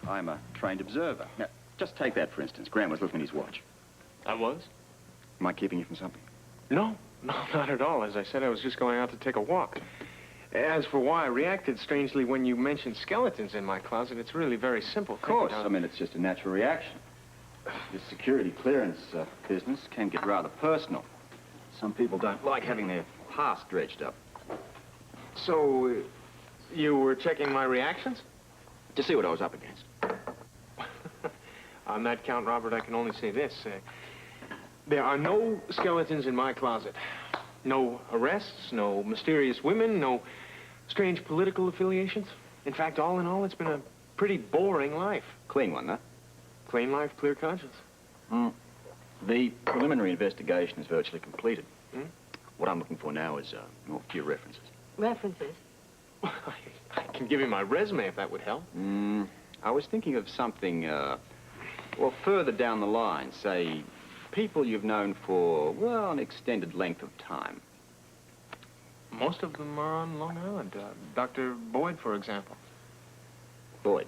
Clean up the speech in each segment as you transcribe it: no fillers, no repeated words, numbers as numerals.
I'm a trained observer. Now, just take that, for instance. Grant was looking at his watch. I was? Am I keeping you from something? No, not at all. As I said, I was just going out to take a walk. As for why I reacted strangely when you mentioned skeletons in my closet, it's really very simple. Of course. I mean, it's just a natural reaction. This security clearance business can get rather personal. Some people don't like having their past dredged up. So, you were checking my reactions? To see what I was up against. On that count, Robert, I can only say this. There are no skeletons in my closet. No arrests, no mysterious women, no strange political affiliations. In fact, all in all, it's been a pretty boring life. Clean one, huh? Clean life, clear conscience. The preliminary investigation is virtually completed. Hmm? What I'm looking for now is a few references. References? I can give you my resume if that would help. I was thinking of something, well, further down the line. Say, people you've known for, well, an extended length of time. Most of them are on Long Island. Dr. Boyd, for example. Boyd?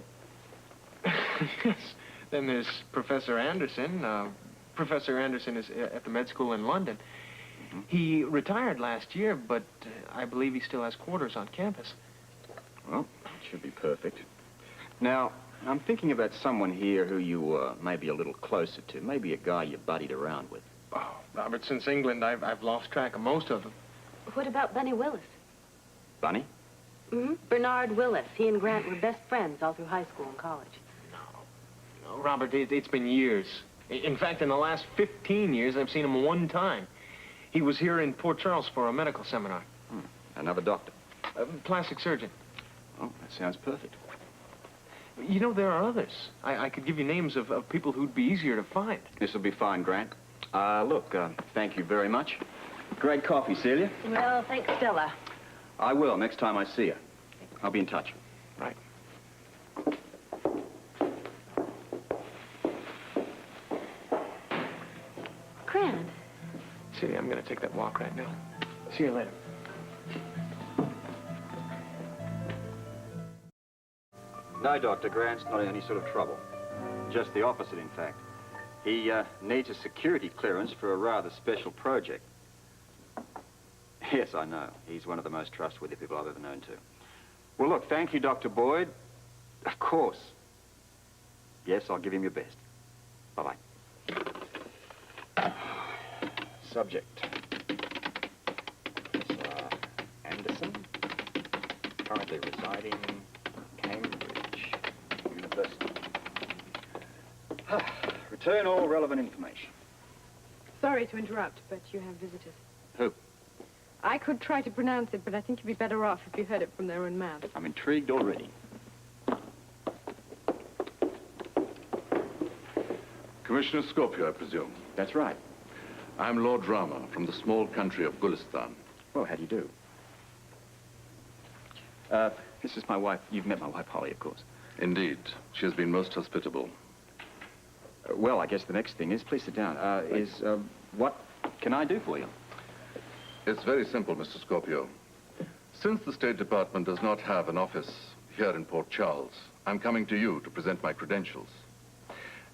Yes. Then there's Professor Anderson. Professor Anderson is at the med school in London. He retired last year, but I believe he still has quarters on campus. Well, it should be perfect. Now, I'm thinking about someone here who you may be a little closer to. Maybe a guy you buddied around with. Oh, Robert, since England, I've lost track of most of them. What about Bunny Willis? Bunny? Bernard Willis. He and Grant were best friends all through high school and college. No, Robert, it's been years. In fact, in the last 15 years, I've seen him one time. He was here in Port Charles for a medical seminar. Another doctor? Plastic surgeon. Oh, that sounds perfect. You know, there are others. I could give you names of people who'd be easier to find. This will be fine, Grant. Look, thank you very much. Great coffee, Celia. Well, thanks, Stella. I will, next time I see her. I'll be in touch. Right. Grant. Celia, I'm going to take that walk right now. See you later. No, Dr. Grant's not in any sort of trouble. Just the opposite, in fact. He needs a security clearance for a rather special project. Yes, I know. He's one of the most trustworthy people I've ever known to. Well, look, thank you, Dr. Boyd. Of course. Yes, I'll give him your best. Bye-bye. Subject. Professor Anderson. Currently residing in Cambridge University. Return all relevant information. Sorry to interrupt, but you have visitors. Who? I could try to pronounce it, but I think you'd be better off if you heard it from their own mouths. I'm intrigued already. Commissioner Scorpio, I presume. That's right. I'm Lord Rama from the small country of Gulistan. Well, how do you do? This is my wife. You've met my wife, Holly, of course. Indeed. She has been most hospitable. Well, I guess the next thing is, please sit down, what can I do for you? It's very simple, Mr. Scorpio. Since the State Department does not have an office here in Port Charles, I'm coming to you to present my credentials.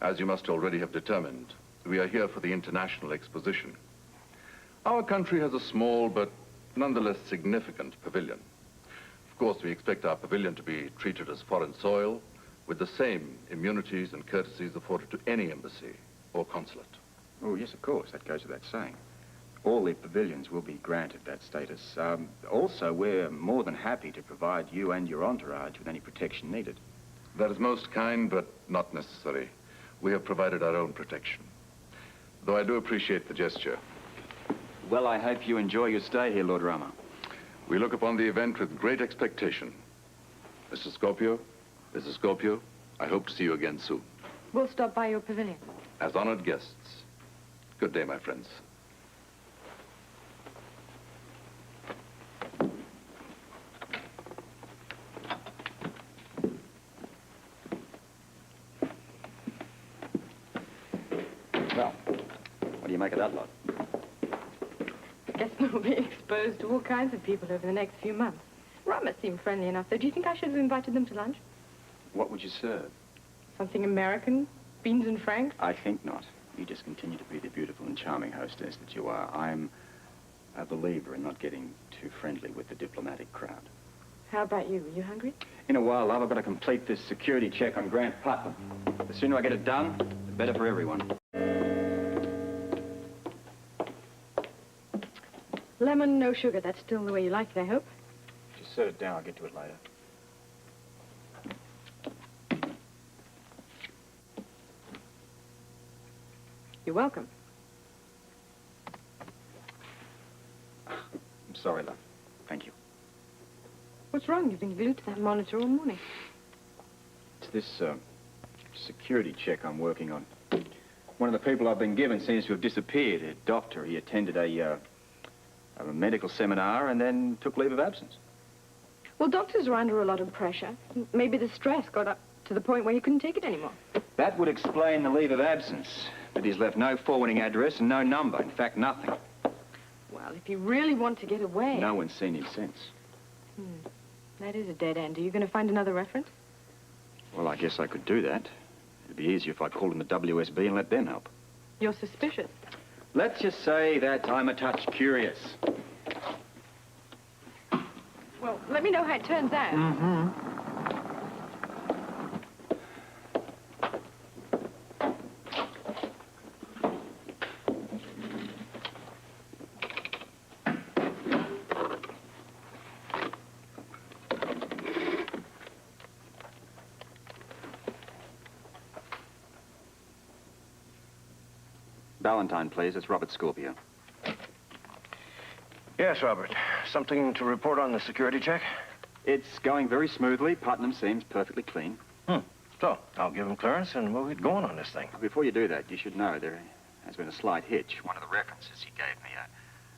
As you must already have determined, we are here for the International Exposition. Our country has a small but nonetheless significant pavilion. Of course, we expect our pavilion to be treated as foreign soil with the same immunities and courtesies afforded to any embassy or consulate. Oh, yes, of course. That goes without saying. All the pavilions will be granted that status. Also, we're more than happy to provide you and your entourage with any protection needed. That is most kind, but not necessary. We have provided our own protection. Though I do appreciate the gesture. Well, I hope you enjoy your stay here, Lord Rama. We look upon the event with great expectation. Mr. Scorpio, Mrs. Scorpio, I hope to see you again soon. We'll stop by your pavilion. As honored guests. Good day, my friends. Well, what do you make of that lot? Guess we'll be exposed to all kinds of people over the next few months. Rama seemed friendly enough, though. Do you think I should have invited them to lunch? What would you serve? Something American? Beans and Franks? I think not. You just continue to be the beautiful and charming hostess that you are. I'm a believer in not getting too friendly with the diplomatic crowd. How about you? Are you hungry? In a while, love, I've got to complete this security check on Grant Putnam. The sooner I get it done, the better for everyone. Lemon, no sugar. That's still the way you like it, I hope. Just set it down. I'll get to it later. You're welcome. I'm sorry, love. Thank you. What's wrong? You've been glued to that monitor all morning. It's this, security check I'm working on. One of the people I've been given seems to have disappeared. A doctor. He attended a medical seminar and then took leave of absence. Well, doctors are under a lot of pressure. Maybe the stress got up to the point where he couldn't take it anymore. That would explain the leave of absence. But he's left no forwarding address and no number. In fact, nothing. Well, if you really want to get away... No one's seen him since. That is a dead end. Are you going to find another reference? Well, I guess I could do that. It'd be easier if I called in the WSB and let them help. You're suspicious. Let's just say that I'm a touch curious. Well, let me know how it turns out. Mm-hmm. Valentine, please. It's Robert Scorpio. Yes, Robert. Something to report on the security check? It's going very smoothly. Putnam seems perfectly clean. So, I'll give him clearance and we'll get going on this thing. Before you do that, you should know there has been a slight hitch. One of the references he gave me,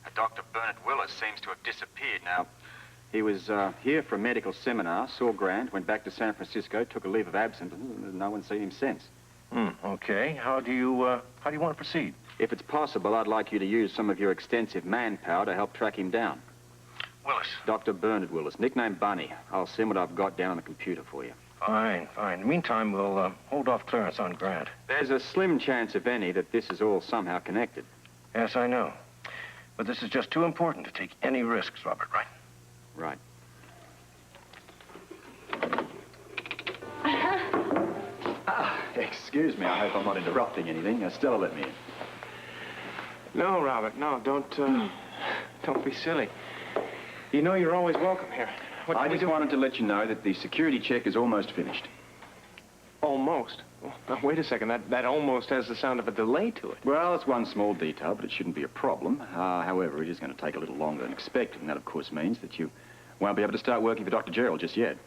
a Dr. Bernard Willis, seems to have disappeared. Now, he was here for a medical seminar, saw Grant, went back to San Francisco, took a leave of absence, and no one's seen him since. Okay. How do you want to proceed? If it's possible, I'd like you to use some of your extensive manpower to help track him down. Willis. Dr. Bernard Willis, nicknamed Bunny. I'll send what I've got down on the computer for you. Fine. In the meantime, we'll hold off clearance on Grant. There's a slim chance, if any, that this is all somehow connected. Yes, I know. But this is just too important to take any risks, Robert, right? Right. Excuse me, I hope I'm not interrupting anything. Stella, let me in. No, Robert, no, don't be silly. You know you're always welcome here. What I can we just do? wanted to let you know that the security check is almost finished. Almost. Well, now, wait a second. That almost has the sound of a delay to it. Well, it's one small detail, but it shouldn't be a problem. However, it is going to take a little longer than expected, and that, of course, means that you won't be able to start working for Dr. Gerald just yet.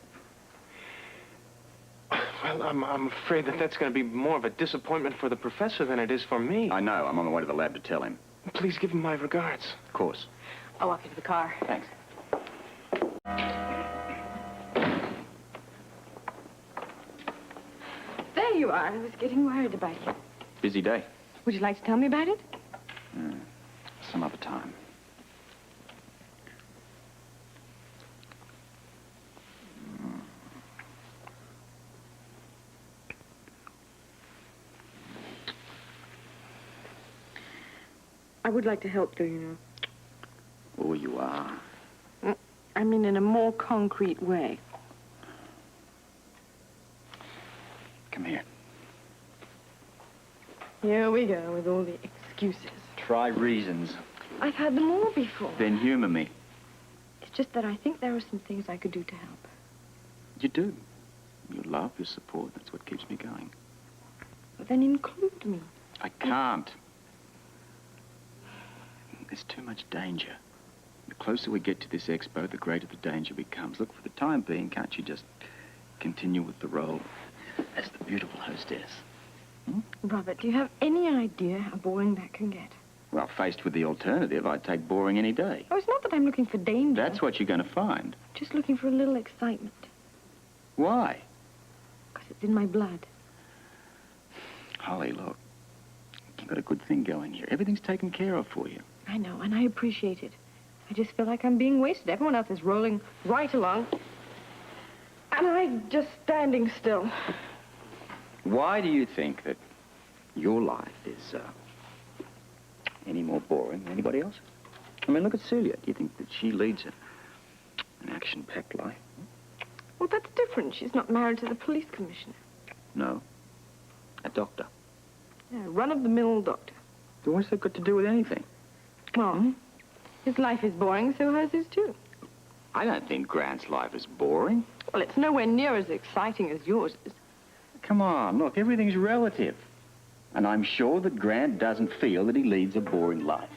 Well, I'm afraid that's going to be more of a disappointment for the professor than it is for me. I know. I'm on the way to the lab to tell him. Please give him my regards. Of course. I'll walk you to the car. Thanks. There you are. I was getting worried about you. Busy day. Would you like to tell me about it? Some other time. I would like to help, though, you know. Oh, you are. I mean, in a more concrete way. Come here. Here we go with all the excuses. Try reasons. I've had them all before. Then humor me. It's just that I think there are some things I could do to help. You do. Your love, your support, that's what keeps me going. But then include me. I can't. There's too much danger. The closer we get to this expo, the greater the danger becomes. Look, for the time being, can't you just continue with the role as the beautiful hostess? Robert, do you have any idea how boring that can get? Well, faced with the alternative, I'd take boring any day. Oh, it's not that I'm looking for danger. That's what you're going to find. Just looking for a little excitement. Why? Because it's in my blood. Holly, look. You've got a good thing going here. Everything's taken care of for you. I know, and I appreciate it. I just feel like I'm being wasted. Everyone else is rolling right along. And I'm just standing still. Why do you think that your life is any more boring than anybody else? I mean, look at Celia. Do you think that she leads an action-packed life? Well, that's different. She's not married to the police commissioner. No. A doctor. Yeah, run-of-the-mill doctor. So what's that got to do with anything? Well, his life is boring, so hers is too. I don't think Grant's life is boring. Well, it's nowhere near as exciting as yours is. Come on, look, everything's relative. And I'm sure that Grant doesn't feel that he leads a boring life.